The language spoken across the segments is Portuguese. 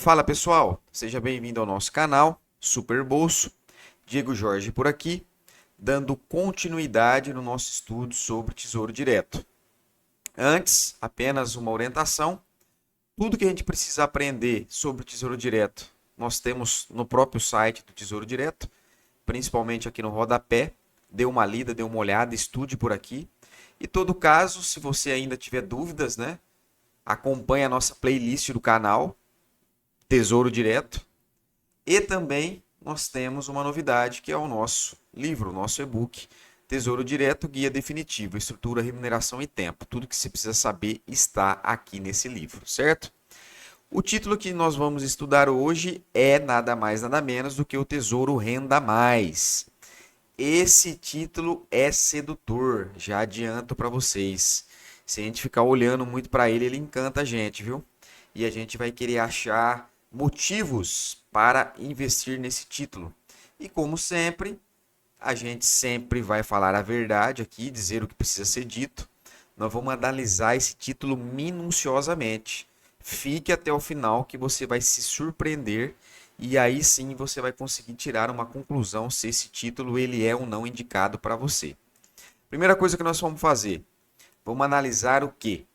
Fala pessoal, seja bem-vindo ao nosso canal Super Bolso. Diego Jorge por aqui, dando continuidade no nosso estudo sobre Tesouro Direto. Antes, apenas uma orientação: tudo que a gente precisa aprender sobre o Tesouro Direto, nós temos no próprio site do Tesouro Direto, principalmente aqui no rodapé. Dê uma lida, dê uma olhada, estude por aqui. E todo caso, se você ainda tiver dúvidas, né, acompanhe a nossa playlist do canal Tesouro Direto. E também nós temos uma novidade que é o nosso livro, o nosso e-book Tesouro Direto, Guia Definitivo, Estrutura, Remuneração e Tempo. Tudo que você precisa saber está aqui nesse livro, certo? O título que nós vamos estudar hoje é nada mais nada menos do que o Tesouro Renda Mais. Esse título é sedutor, já adianto para vocês. Se a gente ficar olhando muito para ele, ele encanta a gente, viu? E a gente vai querer achar motivos para investir nesse título. E como sempre, a gente sempre vai falar a verdade aqui, dizer o que precisa ser dito. Nós vamos analisar esse título minuciosamente. Fique até o final que você vai se surpreender e aí sim você vai conseguir tirar uma conclusão se esse título ele é ou não indicado para você. Primeira coisa que nós vamos fazer, vamos analisar o quê?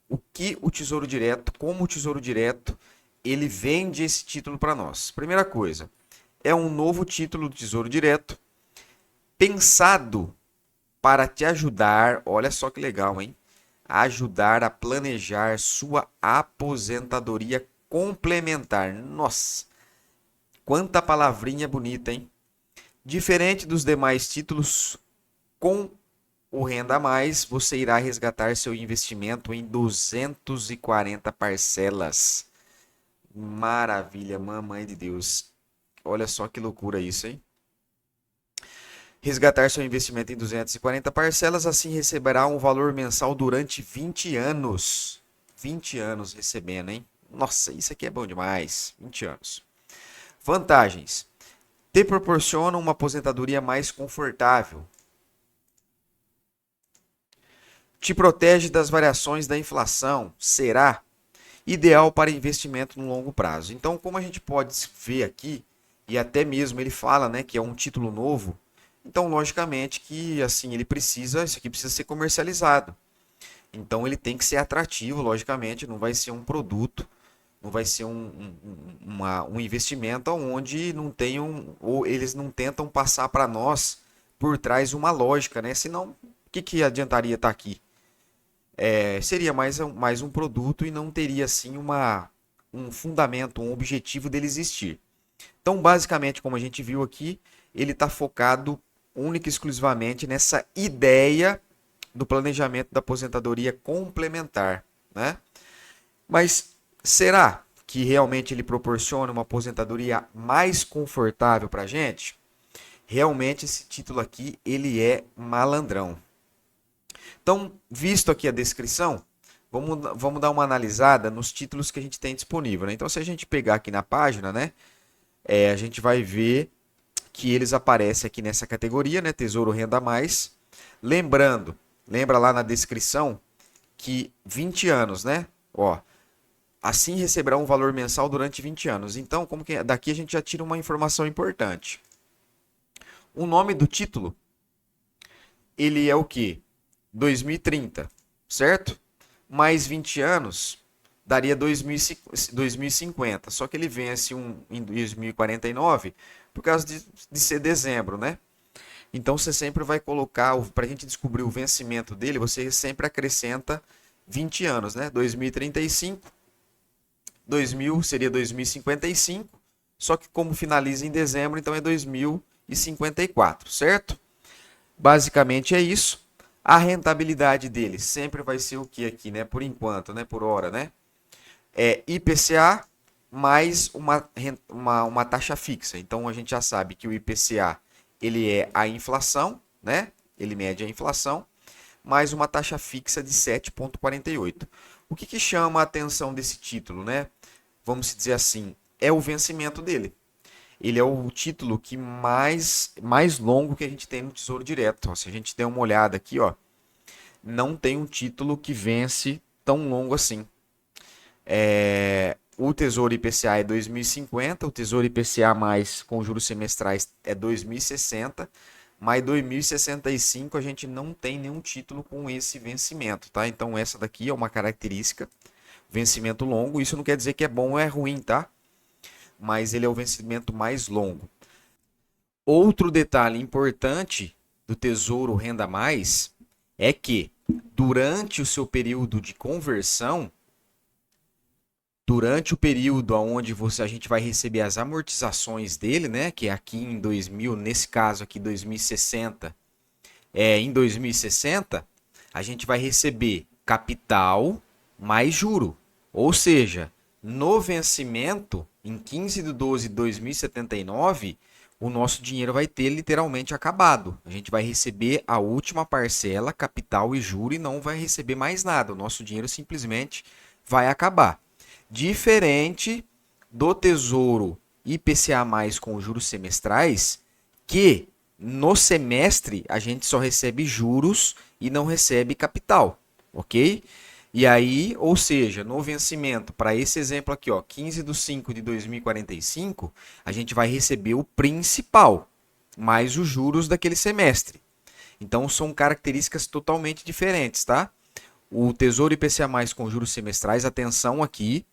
O que o Tesouro Direto, como o Tesouro Direto, ele vende esse título para nós. Primeira coisa, é um novo título do Tesouro Direto, pensado para te ajudar, olha só que legal, hein? Ajudar a planejar sua aposentadoria complementar. Nossa, quanta palavrinha bonita, hein? Diferente dos demais títulos, com o Renda Mais, você irá resgatar seu investimento em 240 parcelas. Maravilha, mamãe de Deus. Olha só que loucura isso, hein? Resgatar seu investimento em 240 parcelas, assim receberá um valor mensal durante 20 anos. 20 anos recebendo, hein? Nossa, isso aqui é bom demais. 20 anos. Vantagens: te proporciona uma aposentadoria mais confortável. Te protege das variações da inflação. Será ideal para investimento no longo prazo. Então, como a gente pode ver aqui, e até mesmo ele fala, né, que é um título novo, então logicamente que assim isso aqui precisa ser comercializado. Então ele tem que ser atrativo, logicamente, não vai ser um produto, não vai ser um investimento onde não tenham, ou eles não tentam passar para nós por trás uma lógica, né? Senão, o que adiantaria estar aqui? Seria mais um produto e não teria assim um fundamento, um objetivo dele existir. Então, basicamente, como a gente viu aqui, ele está focado única e exclusivamente nessa ideia do planejamento da aposentadoria complementar, né? Mas será que realmente ele proporciona uma aposentadoria mais confortável para a gente? Realmente esse título aqui ele é malandrão. Então, visto aqui a descrição, vamos dar uma analisada nos títulos que a gente tem disponível, né? Então, se a gente pegar aqui na página, né, a gente vai ver que eles aparecem aqui nessa categoria, né, Tesouro Renda Mais. Lembrando, lembra lá na descrição que 20 anos, né? Ó, assim receberá um valor mensal durante 20 anos. Então, como que daqui a gente já tira uma informação importante. O nome do título, ele é o quê? 2030, certo? Mais 20 anos daria 2050. Só que ele vence em 2049 por causa de ser dezembro, né? Então você sempre vai colocar, para a gente descobrir o vencimento dele, você sempre acrescenta 20 anos, né? 2035, 2000 seria 2055, só que como finaliza em dezembro, então é 2054, certo? Basicamente é isso. A rentabilidade dele sempre vai ser o que aqui, né? Por enquanto, né? Por hora, né? É IPCA mais uma taxa fixa. Então a gente já sabe que o IPCA ele é a inflação, né? Ele mede a inflação, mais uma taxa fixa de 7,48. O que chama a atenção desse título, né? Vamos dizer assim, é o vencimento dele. Ele é o título que mais longo que a gente tem no Tesouro Direto. Se a gente der uma olhada aqui, ó, não tem um título que vence tão longo assim. o Tesouro IPCA é 2050, o Tesouro IPCA mais com juros semestrais é 2060, mas 2065 a gente não tem nenhum título com esse vencimento, tá? Então essa daqui é uma característica, vencimento longo, isso não quer dizer que é bom ou é ruim, tá? Mas ele é o vencimento mais longo. Outro detalhe importante do Tesouro Renda Mais é que durante o seu período de conversão, durante o período onde a gente vai receber as amortizações dele, né, que é aqui em 2000, nesse caso aqui 2060, em 2060, a gente vai receber capital mais juro. Ou seja, no vencimento, em 15 de 12 de 2079, o nosso dinheiro vai ter literalmente acabado. A gente vai receber a última parcela, capital e juro, e não vai receber mais nada. O nosso dinheiro simplesmente vai acabar. Diferente do Tesouro IPCA+, com juros semestrais, que no semestre a gente só recebe juros e não recebe capital, ok? E aí, ou seja, no vencimento, para esse exemplo aqui, ó, 15 de 5 de 2045, a gente vai receber o principal, mais os juros daquele semestre. Então, são características totalmente diferentes, tá? O Tesouro IPCA+, com juros semestrais, atenção aqui,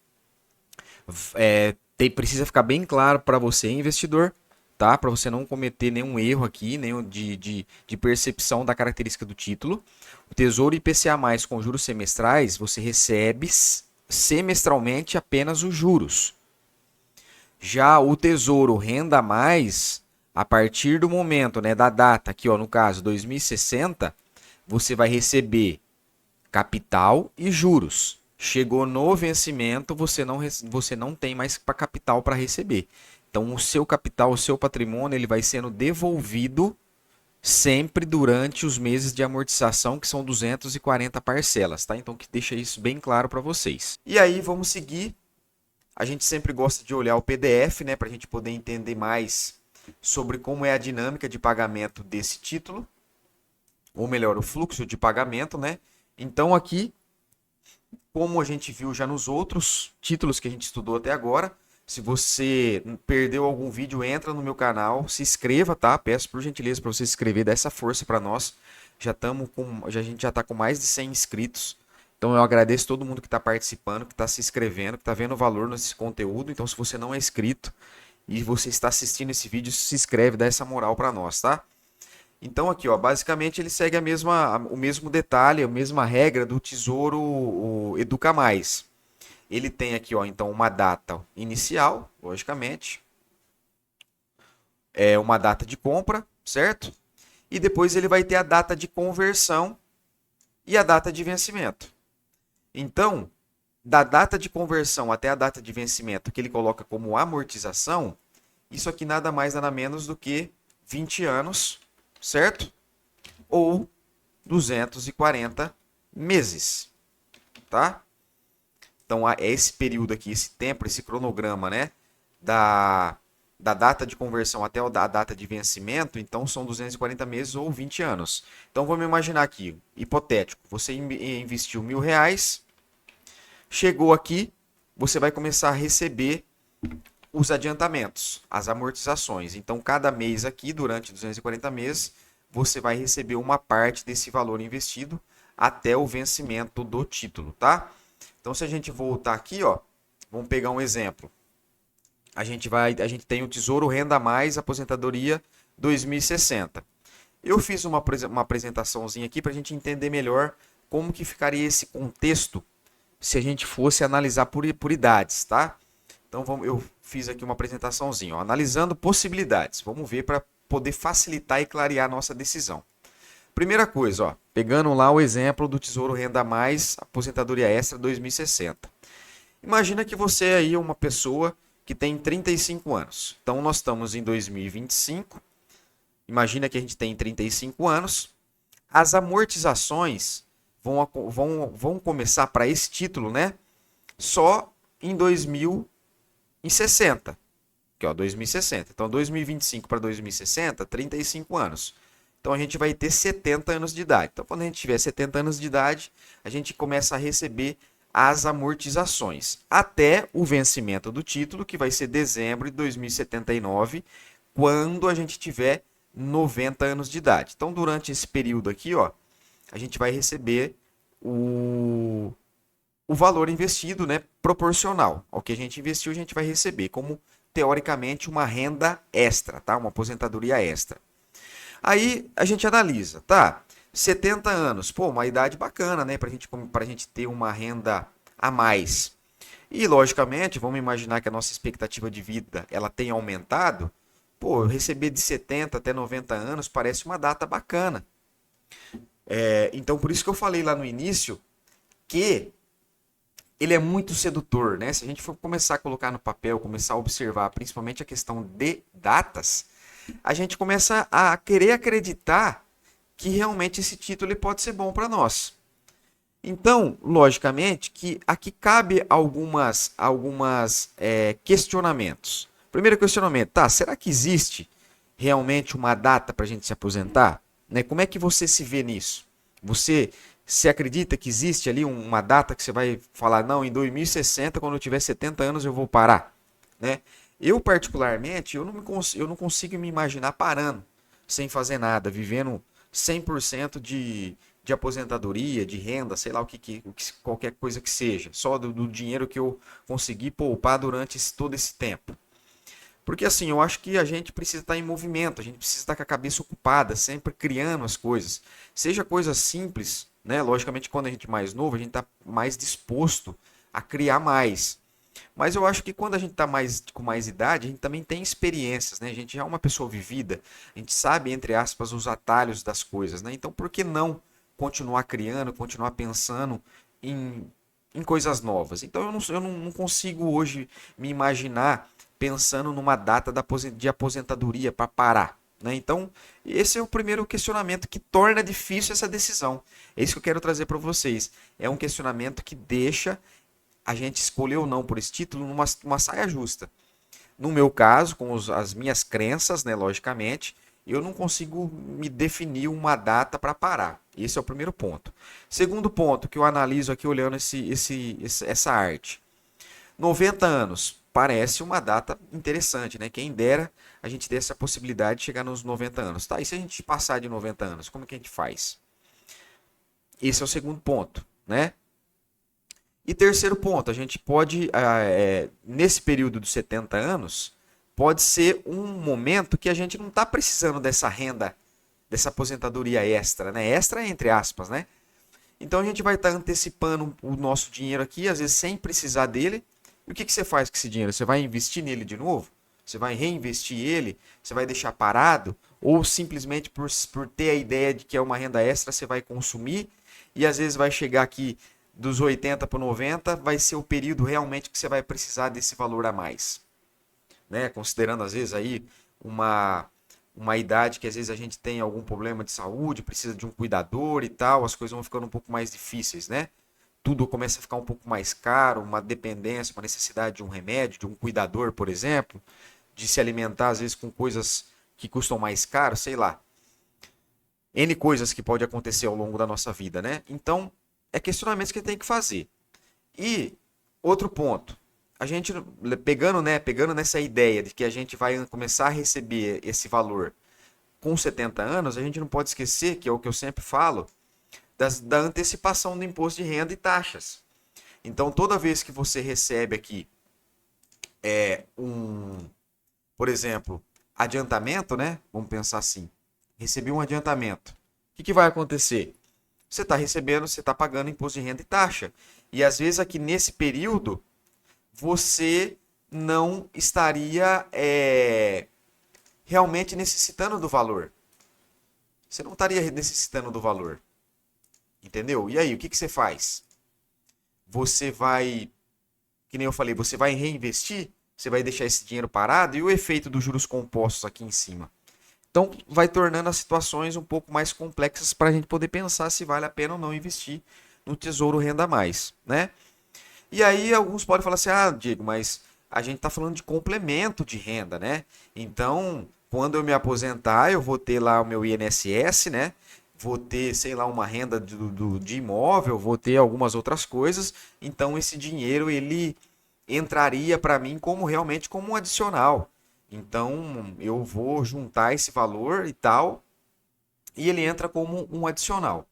precisa ficar bem claro para você, investidor, tá? Para você não cometer nenhum erro aqui, nenhum de percepção da característica do título. O Tesouro IPCA+, com juros semestrais, você recebe semestralmente apenas os juros. Já o Tesouro Renda Mais, a partir do momento, né, da data aqui, ó, no caso 2060, você vai receber capital e juros. Chegou no vencimento, você não tem mais capital para receber. Então, o seu capital, o seu patrimônio, ele vai sendo devolvido sempre durante os meses de amortização, que são 240 parcelas, tá? Então, que deixa isso bem claro para vocês. E aí, vamos seguir. A gente sempre gosta de olhar o PDF, né, para a gente poder entender mais sobre como é a dinâmica de pagamento desse título, ou melhor, o fluxo de pagamento, né? Então, aqui, como a gente viu já nos outros títulos que a gente estudou até agora, se você perdeu algum vídeo, entra no meu canal, se inscreva, tá? Peço por gentileza para você se inscrever, dá essa força para nós. A gente já está com mais de 100 inscritos. Então eu agradeço todo mundo que está participando, que está se inscrevendo, que está vendo valor nesse conteúdo. Então se você não é inscrito e você está assistindo esse vídeo, se inscreve, dá essa moral para nós, tá? Então aqui, ó, basicamente ele segue o mesmo detalhe, a mesma regra do Tesouro Educa Mais. Ele tem aqui, ó, então uma data inicial, logicamente, é uma data de compra, certo? E depois ele vai ter a data de conversão e a data de vencimento. Então, da data de conversão até a data de vencimento, que ele coloca como amortização, isso aqui nada mais nada menos do que 20 anos, certo? Ou 240 meses, tá? Então, esse período aqui, esse tempo, esse cronograma, né, da data de conversão até a data de vencimento, então são 240 meses ou 20 anos. Então, vamos imaginar aqui, hipotético, você investiu R$ 1.000, chegou aqui, você vai começar a receber os adiantamentos, as amortizações. Então, cada mês aqui, durante 240 meses, você vai receber uma parte desse valor investido até o vencimento do título, tá? Então, se a gente voltar aqui, ó, vamos pegar um exemplo. A gente tem o Tesouro Renda Mais Aposentadoria 2060. Eu fiz uma apresentaçãozinha aqui para a gente entender melhor como que ficaria esse contexto se a gente fosse analisar por idades, tá? Então, eu fiz aqui uma apresentaçãozinha, ó, analisando possibilidades. Vamos ver para poder facilitar e clarear a nossa decisão. Primeira coisa, ó, pegando lá o exemplo do Tesouro Renda Mais Aposentadoria Extra 2060. Imagina que você aí é uma pessoa que tem 35 anos. Então, nós estamos em 2025. Imagina que a gente tem 35 anos. As amortizações vão começar para esse título, né? Só em 2060. Aqui, ó, 2060. Então, 2025 para 2060, 35 anos. Então, a gente vai ter 70 anos de idade. Então, quando a gente tiver 70 anos de idade, a gente começa a receber as amortizações, até o vencimento do título, que vai ser dezembro de 2079, quando a gente tiver 90 anos de idade. Então, durante esse período aqui, ó, a gente vai receber o valor investido, né, proporcional ao que a gente investiu, a gente vai receber como, teoricamente, uma renda extra, tá? Uma aposentadoria extra. Aí a gente analisa, tá? 70 anos, pô, uma idade bacana, né? Pra gente ter uma renda a mais. E, logicamente, vamos imaginar que a nossa expectativa de vida ela tem aumentado. Pô, receber de 70 até 90 anos parece uma data bacana. Então, por isso que eu falei lá no início que ele é muito sedutor, né? Se a gente for começar a colocar no papel, começar a observar, principalmente a questão de datas, a gente começa a querer acreditar que realmente esse título ele pode ser bom para nós. Então, logicamente, que aqui cabe algumas questionamentos. Primeiro questionamento, tá? Será que existe realmente uma data para a gente se aposentar? Né? Como é que você se vê nisso? Você se acredita que existe ali uma data que você vai falar, não, em 2060, quando eu tiver 70 anos, eu vou parar? Né? Eu, particularmente, eu não consigo me imaginar parando, sem fazer nada, vivendo 100% de aposentadoria, de renda, sei lá qualquer coisa que seja, só do dinheiro que eu consegui poupar durante todo esse tempo. Porque assim, eu acho que a gente precisa estar em movimento, a gente precisa estar com a cabeça ocupada, sempre criando as coisas. Seja coisas simples, né? Logicamente, quando a gente é mais novo, a gente está mais disposto a criar mais. Mas eu acho que quando a gente está com mais idade, a gente também tem experiências, né? A gente já é uma pessoa vivida, a gente sabe, entre aspas, os atalhos das coisas, né? Então, por que não continuar criando, continuar pensando em coisas novas? Então, eu não consigo hoje me imaginar pensando numa data de aposentadoria para parar. Né? Então, esse é o primeiro questionamento que torna difícil essa decisão. É isso que eu quero trazer para vocês. É um questionamento que deixa a gente escolher ou não por esse título numa saia justa. No meu caso, com as minhas crenças, né, logicamente, eu não consigo me definir uma data para parar. Esse é o primeiro ponto. Segundo ponto que eu analiso aqui olhando essa arte. 90 anos. Parece uma data interessante, né? Quem dera a gente ter essa possibilidade de chegar nos 90 anos. Tá, e se a gente passar de 90 anos, como que a gente faz? Esse é o segundo ponto, né? E terceiro ponto, a gente pode, nesse período dos 70 anos, pode ser um momento que a gente não está precisando dessa renda, dessa aposentadoria extra, né? Extra entre aspas, né? Então a gente vai estar antecipando o nosso dinheiro aqui, às vezes sem precisar dele. E o que você faz com esse dinheiro? Você vai investir nele de novo? Você vai reinvestir ele? Você vai deixar parado? Ou simplesmente por ter a ideia de que é uma renda extra, você vai consumir e às vezes vai chegar aqui dos 80 para 90, vai ser o período realmente que você vai precisar desse valor a mais. Né? Considerando às vezes aí uma idade que às vezes a gente tem algum problema de saúde, precisa de um cuidador e tal, as coisas vão ficando um pouco mais difíceis, né? Tudo começa a ficar um pouco mais caro, uma dependência, uma necessidade de um remédio, de um cuidador, por exemplo, de se alimentar às vezes com coisas que custam mais caro, sei lá. N coisas que pode acontecer ao longo da nossa vida, né? Então, é questionamentos que tem que fazer. E outro ponto, a gente pegando nessa ideia de que a gente vai começar a receber esse valor com 70 anos, a gente não pode esquecer, que é o que eu sempre falo, da antecipação do imposto de renda e taxas. Então, toda vez que você recebe aqui por exemplo, adiantamento, né? Vamos pensar assim. Recebi um adiantamento. O que vai acontecer? Você está recebendo, você está pagando imposto de renda e taxa. E às vezes aqui nesse período, você não estaria realmente necessitando do valor. Você não estaria necessitando do valor. Entendeu? E aí, o que você faz? Você vai, que nem eu falei, você vai reinvestir, você vai deixar esse dinheiro parado e o efeito dos juros compostos aqui em cima. Então, vai tornando as situações um pouco mais complexas para a gente poder pensar se vale a pena ou não investir no Tesouro Renda Mais, né? E aí, alguns podem falar assim, ah, Diego, mas a gente está falando de complemento de renda, né? Então, quando eu me aposentar, eu vou ter lá o meu INSS, né? vou ter, sei lá, uma renda de imóvel, vou ter algumas outras coisas, então esse dinheiro ele entraria para mim como realmente como um adicional. Então eu vou juntar esse valor e tal, e ele entra como um adicional.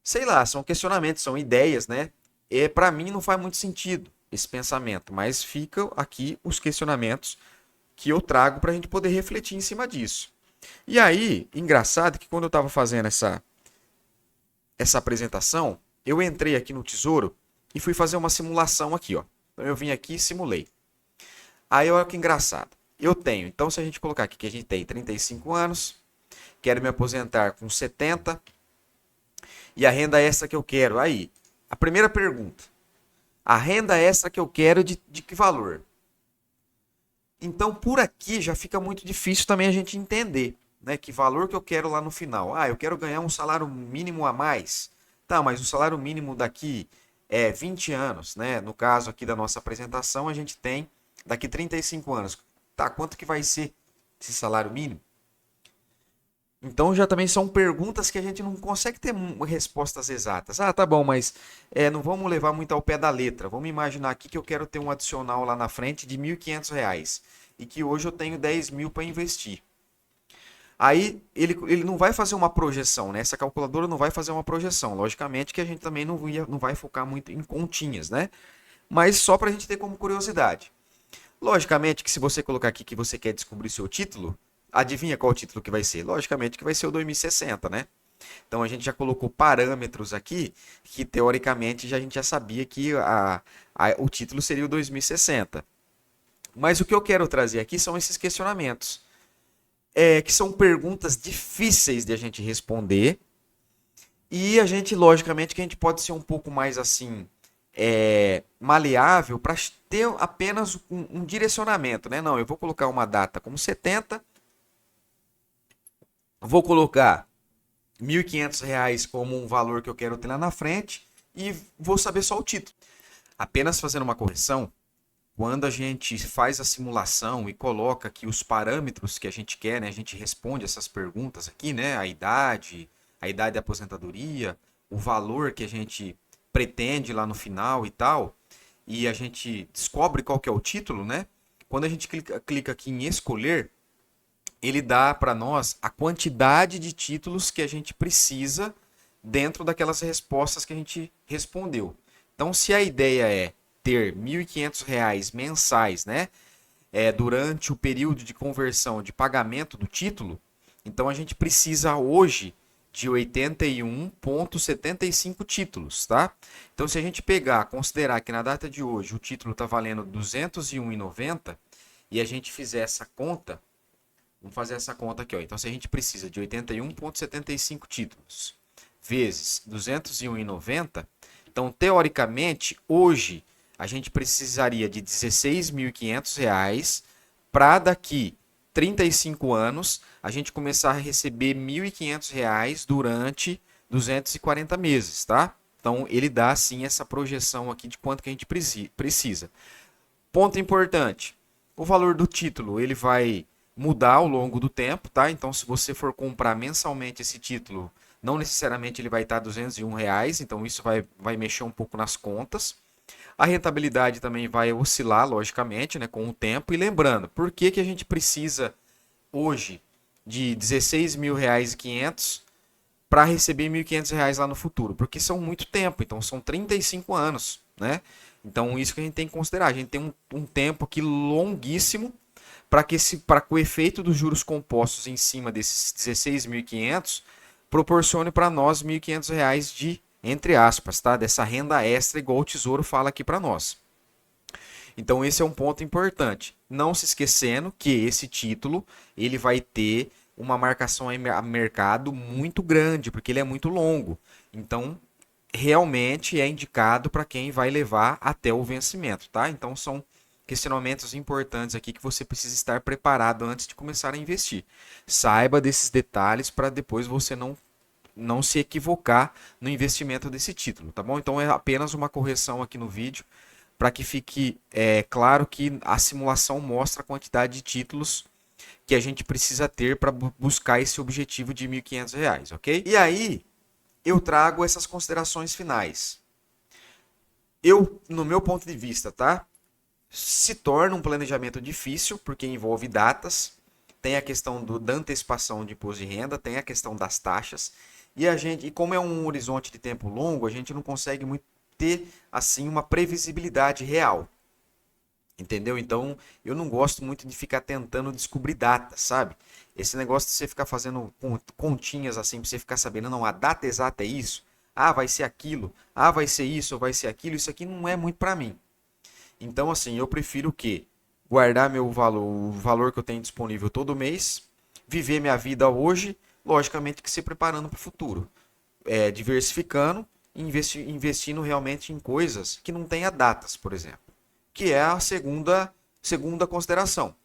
Sei lá, são questionamentos, são ideias, né? E para mim não faz muito sentido esse pensamento, mas ficam aqui os questionamentos que eu trago para a gente poder refletir em cima disso. E aí, engraçado que quando eu estava fazendo essa apresentação, eu entrei aqui no Tesouro e fui fazer uma simulação aqui, ó. Então eu vim aqui e simulei. Aí olha que engraçado. Eu tenho, então se a gente colocar aqui que a gente tem 35 anos, quero me aposentar com 70 e a renda extra que eu quero. Aí, a primeira pergunta. A renda extra que eu quero de que valor? Então, por aqui já fica muito difícil também a gente entender, né? Que valor que eu quero lá no final. Ah, eu quero ganhar um salário mínimo a mais. Tá, mas o salário mínimo daqui é 20 anos, né? No caso aqui da nossa apresentação, a gente tem daqui 35 anos. Tá, quanto que vai ser esse salário mínimo? Então já também são perguntas que a gente não consegue ter respostas exatas. Ah, tá bom, mas não vamos levar muito ao pé da letra. Vamos imaginar aqui que eu quero ter um adicional lá na frente de R$ 1.500 e que hoje eu tenho 10 mil para investir. Aí ele não vai fazer uma projeção, né? Essa calculadora não vai fazer uma projeção. Logicamente que a gente também não vai focar muito em continhas, né? Mas só para a gente ter como curiosidade. Logicamente que se você colocar aqui que você quer descobrir seu título, adivinha qual o título que vai ser? Logicamente que vai ser o 2060, né? Então a gente já colocou parâmetros aqui que teoricamente a gente já sabia que o título seria o 2060. Mas o que eu quero trazer aqui são esses questionamentos, que são perguntas difíceis de a gente responder e a gente, logicamente, que a gente pode ser um pouco mais assim maleável para ter apenas um direcionamento, né? Não, eu vou colocar uma data como 70, vou colocar R$ 1.500 como um valor que eu quero ter lá na frente e vou saber só o título. Apenas fazendo uma correção, quando a gente faz a simulação e coloca aqui os parâmetros que a gente quer, né? A gente responde essas perguntas aqui, né? A idade da aposentadoria, o valor que a gente pretende lá no final e tal, e a gente descobre qual que é o título, né? Quando a gente clica aqui em escolher, ele dá para nós a quantidade de títulos que a gente precisa dentro daquelas respostas que a gente respondeu. Então, se a ideia é ter R$ 1.500 mensais, né, durante o período de conversão de pagamento do título, então a gente precisa hoje de 81,75 títulos, tá? Então, se a gente pegar, considerar que na data de hoje o título está valendo R$ 201,90 e a gente fizer essa conta, vamos fazer essa conta aqui, ó. Então, se a gente precisa de 81,75 títulos vezes 201,90, então, teoricamente, hoje a gente precisaria de R$ 16.500 para daqui 35 anos a gente começar a receber R$ 1.500 durante 240 meses, tá? Então, ele dá, sim, essa projeção aqui de quanto que a gente precisa. Ponto importante, o valor do título, ele vai mudar ao longo do tempo, tá? Então, se você for comprar mensalmente esse título, não necessariamente ele vai estar R$ 201, então isso vai mexer um pouco nas contas. A rentabilidade também vai oscilar, logicamente, né, com o tempo. E lembrando, por que que a gente precisa hoje de R$ 16.500 para receber R$ 1.500 lá no futuro? Porque são muito tempo, então são 35 anos, né? Então isso que a gente tem que considerar. A gente tem um tempo aqui longuíssimo para que o efeito dos juros compostos em cima desses 16.500 proporcione para nós R$ 1.500 de, entre aspas, tá? Dessa renda extra, igual o Tesouro fala aqui para nós. Então esse é um ponto importante. Não se esquecendo que esse título ele vai ter uma marcação a mercado muito grande, porque ele é muito longo. Então realmente é indicado para quem vai levar até o vencimento, tá? Então são questionamentos importantes aqui que você precisa estar preparado antes de começar a investir. Saiba desses detalhes para depois você não se equivocar no investimento desse título, tá bom? Então é apenas uma correção aqui no vídeo para que fique claro que a simulação mostra a quantidade de títulos que a gente precisa ter para buscar esse objetivo de R$ 1.500, ok? E aí eu trago essas considerações finais. No meu ponto de vista, tá? Se torna um planejamento difícil, porque envolve datas, tem a questão da antecipação de imposto de renda, tem a questão das taxas, e como é um horizonte de tempo longo, a gente não consegue muito ter assim uma previsibilidade real. Entendeu? Então, eu não gosto muito de ficar tentando descobrir datas, sabe? Esse negócio de você ficar fazendo continhas assim, pra você ficar sabendo, não, a data exata é isso. Ah, vai ser aquilo. Ah, vai ser isso ou vai ser aquilo. Isso aqui não é muito pra mim. Então, assim, eu prefiro o quê? Guardar meu valor, o valor que eu tenho disponível todo mês, viver minha vida hoje, logicamente que se preparando para o futuro. Diversificando, investindo realmente em coisas que não tenha datas, por exemplo. Que é a segunda consideração.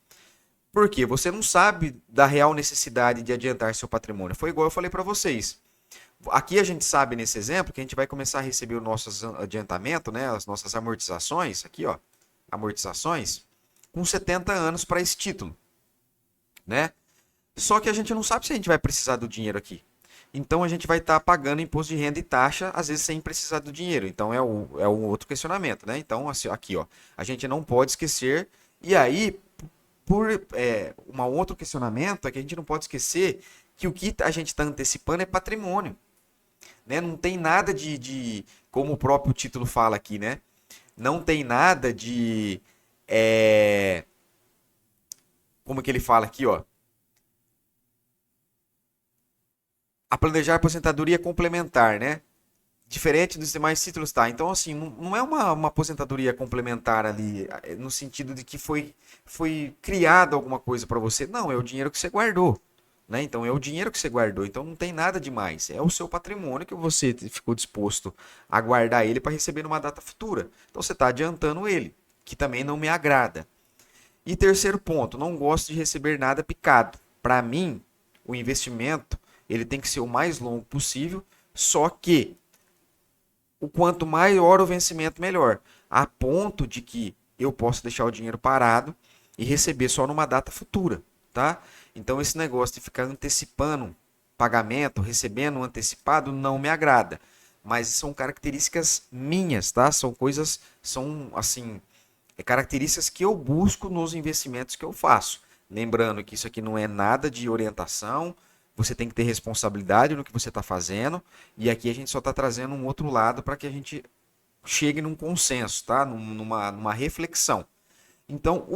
Porque você não sabe da real necessidade de adiantar seu patrimônio. Foi igual eu falei para vocês. Aqui a gente sabe nesse exemplo que a gente vai começar a receber o nosso adiantamento, né, as nossas amortizações, aqui ó, amortizações, com 70 anos para esse título, né? Só que a gente não sabe se a gente vai precisar do dinheiro aqui. Então a gente vai estar pagando imposto de renda e taxa, às vezes sem precisar do dinheiro. Então é um outro questionamento, né? Então, assim, aqui, ó, a gente não pode esquecer. E aí, um outro questionamento é que a gente não pode esquecer que o que a gente está antecipando é patrimônio. Né? Não tem nada como o próprio título fala aqui, né? Não tem nada de. Como que ele fala aqui, ó? A planejar aposentadoria complementar, né? Diferente dos demais títulos, tá? Então, assim, não é uma aposentadoria complementar ali, no sentido de que foi criada alguma coisa para você. Não, é o dinheiro que você guardou. Né? Então, é o dinheiro que você guardou. Então, não tem nada demais. É o seu patrimônio que você ficou disposto a guardar ele para receber numa data futura. Então, você está adiantando ele, que também não me agrada. E terceiro ponto, não gosto de receber nada picado. Para mim, o investimento ele tem que ser o mais longo possível, só que o quanto maior o vencimento, melhor. A ponto de que eu possa deixar o dinheiro parado e receber só numa data futura, tá? Então esse negócio de ficar antecipando pagamento, recebendo antecipado, não me agrada. Mas são características minhas, tá? São assim, características que eu busco nos investimentos que eu faço. Lembrando que isso aqui não é nada de orientação, você tem que ter responsabilidade no que você está fazendo, e aqui a gente só está trazendo um outro lado para que a gente chegue num consenso, tá? Numa reflexão. Então,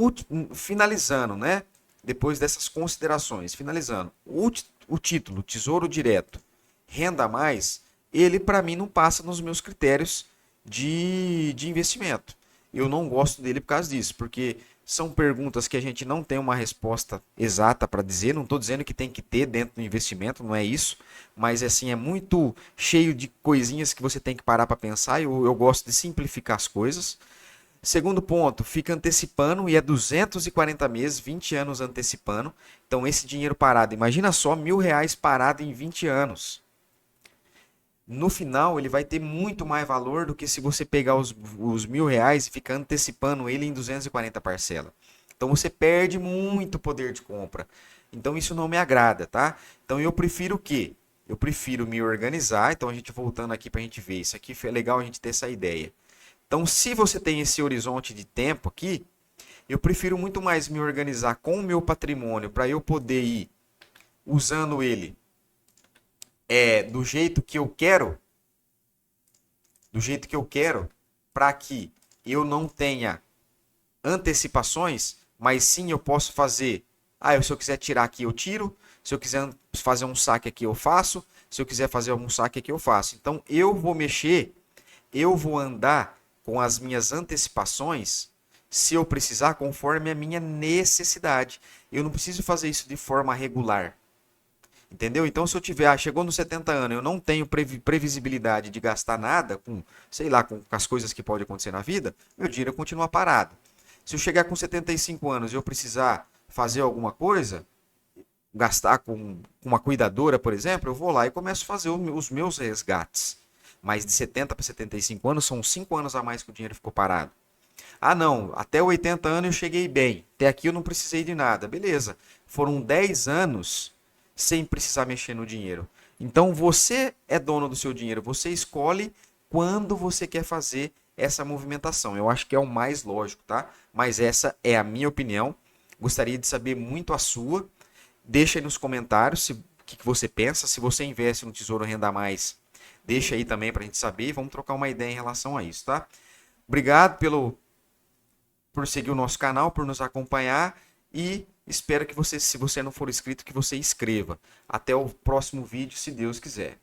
finalizando, né? Depois dessas considerações, finalizando, o título Tesouro Direto, Renda a Mais, ele para mim não passa nos meus critérios de investimento. Eu não gosto dele por causa disso, porque são perguntas que a gente não tem uma resposta exata para dizer. Não estou dizendo que tem que ter dentro do investimento, não é isso. Mas assim, é muito cheio de coisinhas que você tem que parar para pensar. Eu gosto de simplificar as coisas. Segundo ponto, fica antecipando e é 240 meses, 20 anos antecipando. Então esse dinheiro parado, imagina só, R$ 1.000 parado em 20 anos. No final ele vai ter muito mais valor do que se você pegar os R$ 1.000 e ficar antecipando ele em 240 parcelas. Então você perde muito poder de compra. Então isso não me agrada, tá? Então eu prefiro o quê? Eu prefiro me organizar. Então a gente voltando aqui para a gente ver. Isso aqui foi legal a gente ter essa ideia. Então se você tem esse horizonte de tempo aqui, eu prefiro muito mais me organizar com o meu patrimônio para eu poder ir usando ele do jeito que eu quero, para que eu não tenha antecipações, mas sim eu posso fazer. Se eu quiser tirar aqui, eu tiro. Se eu quiser fazer um saque aqui, eu faço. Se eu quiser fazer um saque aqui, eu faço. Então eu vou mexer, eu vou andar com as minhas antecipações, se eu precisar, conforme a minha necessidade. Eu não preciso fazer isso de forma regular. Entendeu? Então, se eu tiver, chegou nos 70 anos, eu não tenho previsibilidade de gastar nada com, sei lá, com as coisas que podem acontecer na vida, meu dinheiro continua parado. Se eu chegar com 75 anos e eu precisar fazer alguma coisa, gastar com uma cuidadora, por exemplo, eu vou lá e começo a fazer os meus resgates. Mas de 70 para 75 anos, são 5 anos a mais que o dinheiro ficou parado. Ah, não, até 80 anos eu cheguei bem. Até aqui eu não precisei de nada. Beleza. Foram 10 anos sem precisar mexer no dinheiro. Então você é dono do seu dinheiro. Você escolhe quando você quer fazer essa movimentação. Eu acho que é o mais lógico, tá? Mas essa é a minha opinião. Gostaria de saber muito a sua. Deixa aí nos comentários o que você pensa. Se você investe no Tesouro Renda Mais, deixa aí também para a gente saber. E vamos trocar uma ideia em relação a isso, tá? Obrigado por seguir o nosso canal, por nos acompanhar e espero que você, se você não for inscrito, que você inscreva. Até o próximo vídeo, se Deus quiser.